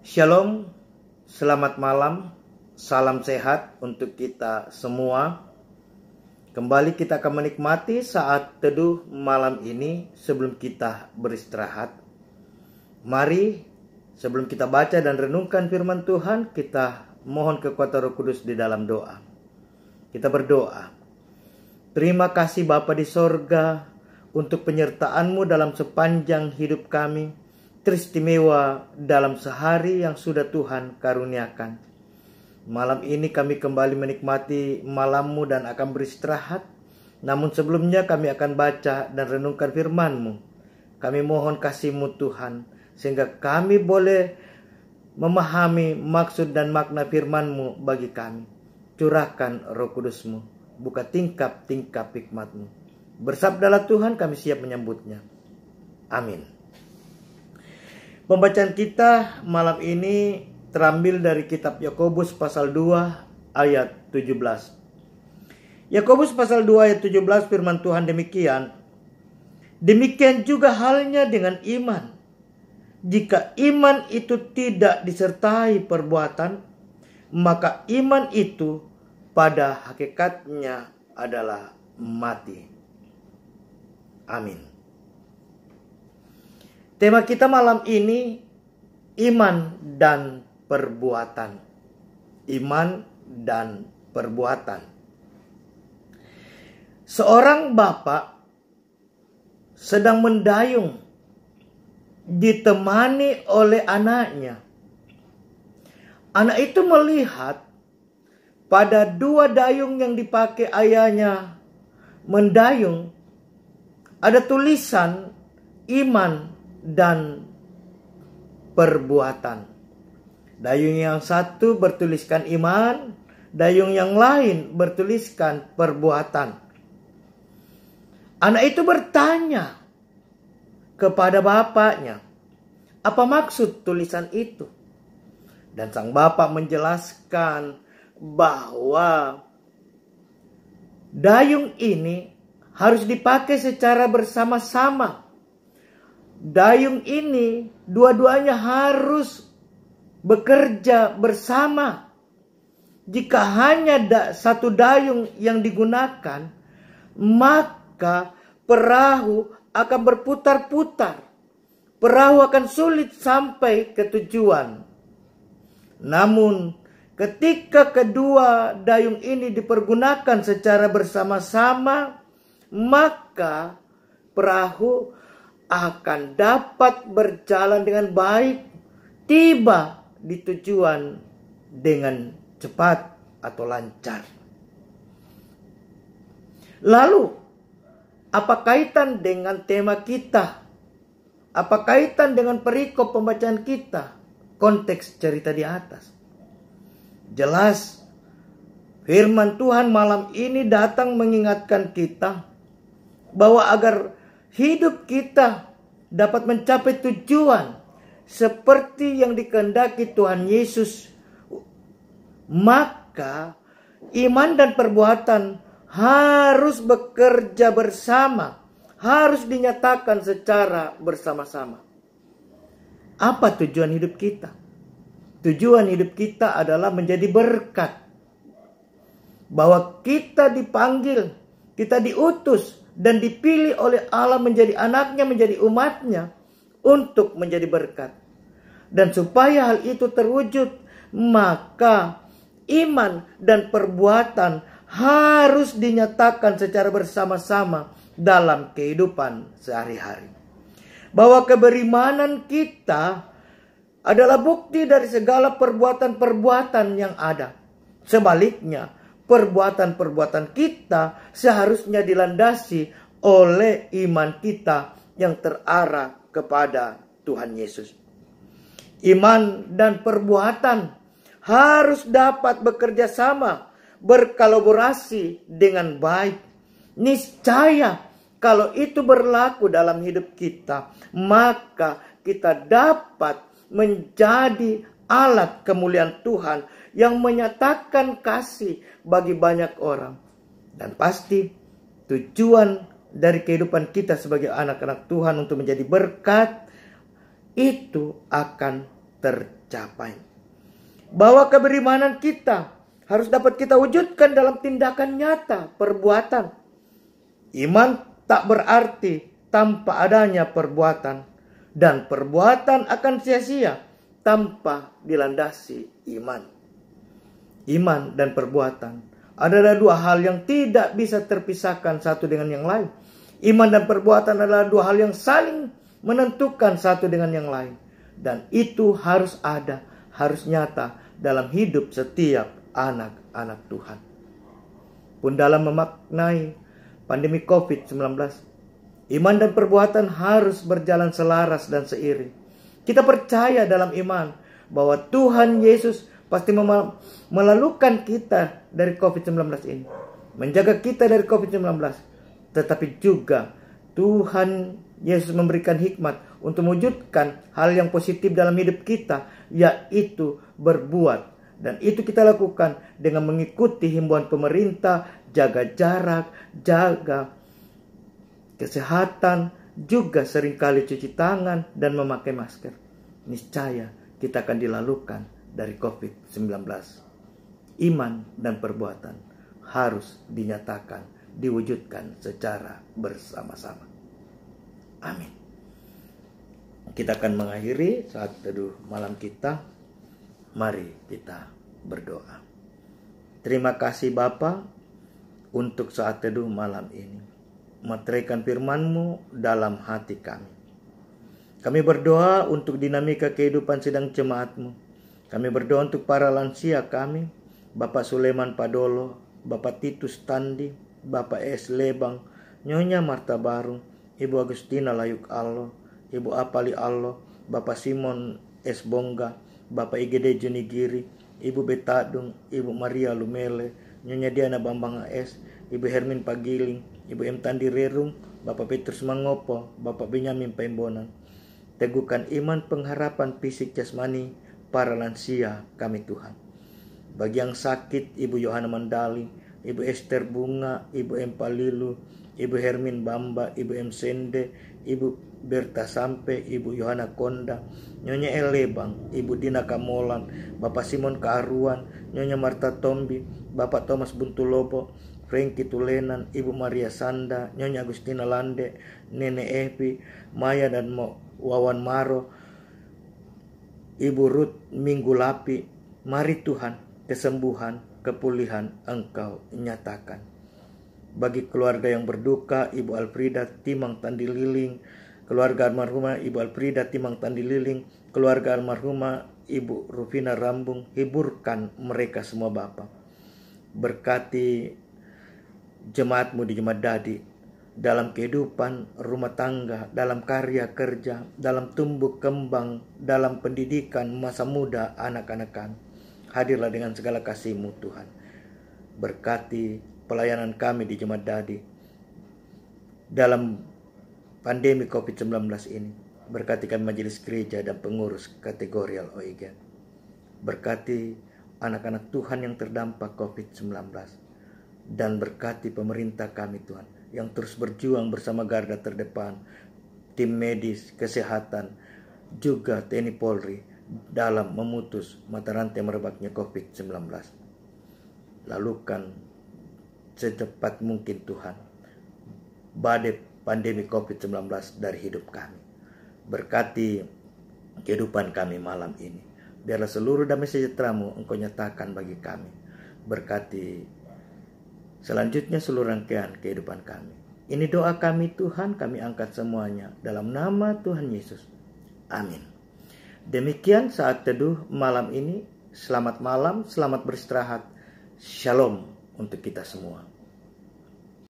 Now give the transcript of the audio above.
Shalom, selamat malam, salam sehat untuk kita semua. Kembali kita akan menikmati saat teduh malam ini sebelum kita beristirahat. Mari sebelum kita baca dan renungkan firman Tuhan, kita mohon kekuatan Roh Kudus di dalam doa. Kita berdoa. Terima kasih Bapa di sorga untuk penyertaan-Mu dalam sepanjang hidup kami. Teristimewa dalam sehari yang sudah Tuhan karuniakan. Malam ini kami kembali menikmati malam-Mu dan akan beristirahat. Namun sebelumnya kami akan baca dan renungkan firman-Mu. Kami mohon kasih-Mu Tuhan, sehingga kami boleh memahami maksud dan makna firman-Mu bagi kami. Curahkan Roh Kudus-Mu, buka tingkap-tingkap hikmat-Mu. Bersabdalah Tuhan, kami siap menyambutnya. Amin. Pembacaan kita malam ini terambil dari kitab Yakobus pasal 2 ayat 17. Yakobus pasal 2 ayat 17 firman Tuhan demikian. Demikian juga halnya dengan iman. Jika iman itu tidak disertai perbuatan, maka iman itu pada hakikatnya adalah mati. Amin. Tema kita malam ini iman dan perbuatan. Iman dan perbuatan. Seorang bapak sedang mendayung ditemani oleh anaknya. Anak itu melihat pada dua dayung yang dipakai ayahnya mendayung ada tulisan iman dan perbuatan. Dayung yang satu bertuliskan iman, dayung yang lain bertuliskan perbuatan. Anak itu bertanya kepada bapaknya, apa maksud tulisan itu? Dan sang bapak menjelaskan bahwa dayung ini harus dipakai secara bersama-sama. Dayung ini dua-duanya harus bekerja bersama. Jika hanya satu dayung yang digunakan, maka perahu akan berputar-putar. Perahu akan sulit sampai ke tujuan. Namun, ketika kedua dayung ini dipergunakan secara bersama-sama, maka perahu akan dapat berjalan dengan baik, tiba di tujuan dengan cepat atau lancar. Lalu, apa kaitan dengan tema kita? Apa kaitan dengan perikop pembacaan kita? Konteks cerita di atas. Jelas, firman Tuhan malam ini datang mengingatkan kita bahwa agar hidup kita dapat mencapai tujuan seperti yang dikehendaki Tuhan Yesus, maka iman dan perbuatan harus bekerja bersama, harus dinyatakan secara bersama-sama. Apa tujuan hidup kita? Tujuan hidup kita adalah menjadi berkat. Bahwa kita dipanggil, kita diutus dan dipilih oleh Allah menjadi anaknya, menjadi umatnya untuk menjadi berkat. Dan supaya hal itu terwujud, maka iman dan perbuatan harus dinyatakan secara bersama-sama dalam kehidupan sehari-hari. Bahwa keberimanan kita adalah bukti dari segala perbuatan-perbuatan yang ada. Sebaliknya, perbuatan-perbuatan kita seharusnya dilandasi oleh iman kita yang terarah kepada Tuhan Yesus. Iman dan perbuatan harus dapat bekerja sama, berkolaborasi dengan baik. Niscaya kalau itu berlaku dalam hidup kita, maka kita dapat menjadi alat kemuliaan Tuhan yang menyatakan kasih bagi banyak orang. Dan pasti tujuan dari kehidupan kita sebagai anak-anak Tuhan untuk menjadi berkat itu akan tercapai. Bahwa keberimanan kita harus dapat kita wujudkan dalam tindakan nyata, perbuatan. Iman tak berarti tanpa adanya perbuatan, dan perbuatan akan sia-sia tanpa dilandasi iman. Iman dan perbuatan adalah dua hal yang tidak bisa terpisahkan satu dengan yang lain. Iman dan perbuatan adalah dua hal yang saling menentukan satu dengan yang lain. Dan itu harus ada, harus nyata dalam hidup setiap anak-anak Tuhan. Pun dalam memaknai pandemi COVID-19, iman dan perbuatan harus berjalan selaras dan seiring. Kita percaya dalam iman bahwa Tuhan Yesus pasti melalukan kita dari COVID-19 ini, menjaga kita dari COVID-19. Tetapi juga Tuhan Yesus memberikan hikmat untuk mewujudkan hal yang positif dalam hidup kita, yaitu berbuat. Dan itu kita lakukan dengan mengikuti himbauan pemerintah, jaga jarak, jaga kesehatan, juga seringkali cuci tangan dan memakai masker. Niscaya kita akan dilalukan dari COVID-19. Iman dan perbuatan harus dinyatakan, diwujudkan secara bersama-sama. Amin. Kita akan mengakhiri saat teduh malam kita. Mari kita berdoa. Terima kasih Bapa untuk saat teduh malam ini. Meteraikan firman-Mu dalam hati kami. Kami berdoa untuk dinamika kehidupan sidang jemaat-Mu. Kami berdoa untuk para lansia kami, Bapak Suleman Padolo, Bapak Titus Tandi, Bapak S. Lebang, Nyonya Marta Barung, Ibu Agustina Layuk Allo, Ibu Apali Allo, Bapak Simon S. Bongga, Bapak IGD Junigiri, Ibu Betadung, Ibu Maria Lumele, Nyonya Diana Bambang AS, Ibu Hermin Pagiling, Ibu M. Tandi Rerung, Bapak Petrus Mangopo, Bapak Benyamin Paimbonan. Teguhkan iman pengharapan fisik jasmani para lansia kami Tuhan. Bagi yang sakit, Ibu Yohana Mandali, Ibu Esther Bunga, Ibu M. Palilu, Ibu Hermin Bamba, Ibu M. Sende, Ibu Berta Sampe, Ibu Yohana Konda, Nyonya El Lebang, Ibu Dina Kamolan, Bapak Simon Kaaruan, Nyonya Marta Tombi, Bapak Thomas Buntulobo, Franky Tulenan, Ibu Maria Sanda, Nyonya Agustina Lande, Nene Epi, Maya dan Wawan Maro, Ibu Ruth Minggu Lapi. Mari Tuhan, kesembuhan, kepulihan Engkau nyatakan. Bagi keluarga yang berduka, Ibu Alfrida Timang Tandi Liling, keluarga almarhumah Ibu Alfrida Timang Tandi Liling, keluarga almarhumah Ibu Rufina Rambung, hiburkan mereka semua Bapa. Berkati jemaat-Mu di Jemaat Dadi, dalam kehidupan rumah tangga, dalam karya kerja, dalam tumbuh kembang, dalam pendidikan masa muda anak-anak kami. Hadirlah dengan segala kasih-Mu Tuhan. Berkati pelayanan kami di Jemaat Dadi dalam pandemi COVID-19 ini. Berkati kami majelis gereja dan pengurus kategorial OIGAN. Berkati anak-anak Tuhan yang terdampak COVID-19. Dan berkati pemerintah kami Tuhan, yang terus berjuang bersama garda terdepan, tim medis, kesehatan, juga TNI Polri dalam memutus mata rantai merebaknya COVID-19. Lalukan secepat mungkin Tuhan badai pandemi COVID-19 dari hidup kami. Berkati kehidupan kami malam ini. Biarlah seluruh damai sejahtera-Mu Engkau nyatakan bagi kami. Berkati selanjutnya seluruh rangkaian kehidupan kami. Ini doa kami Tuhan, kami angkat semuanya dalam nama Tuhan Yesus. Amin. Demikian saat teduh malam ini. Selamat malam, selamat beristirahat. Shalom untuk kita semua.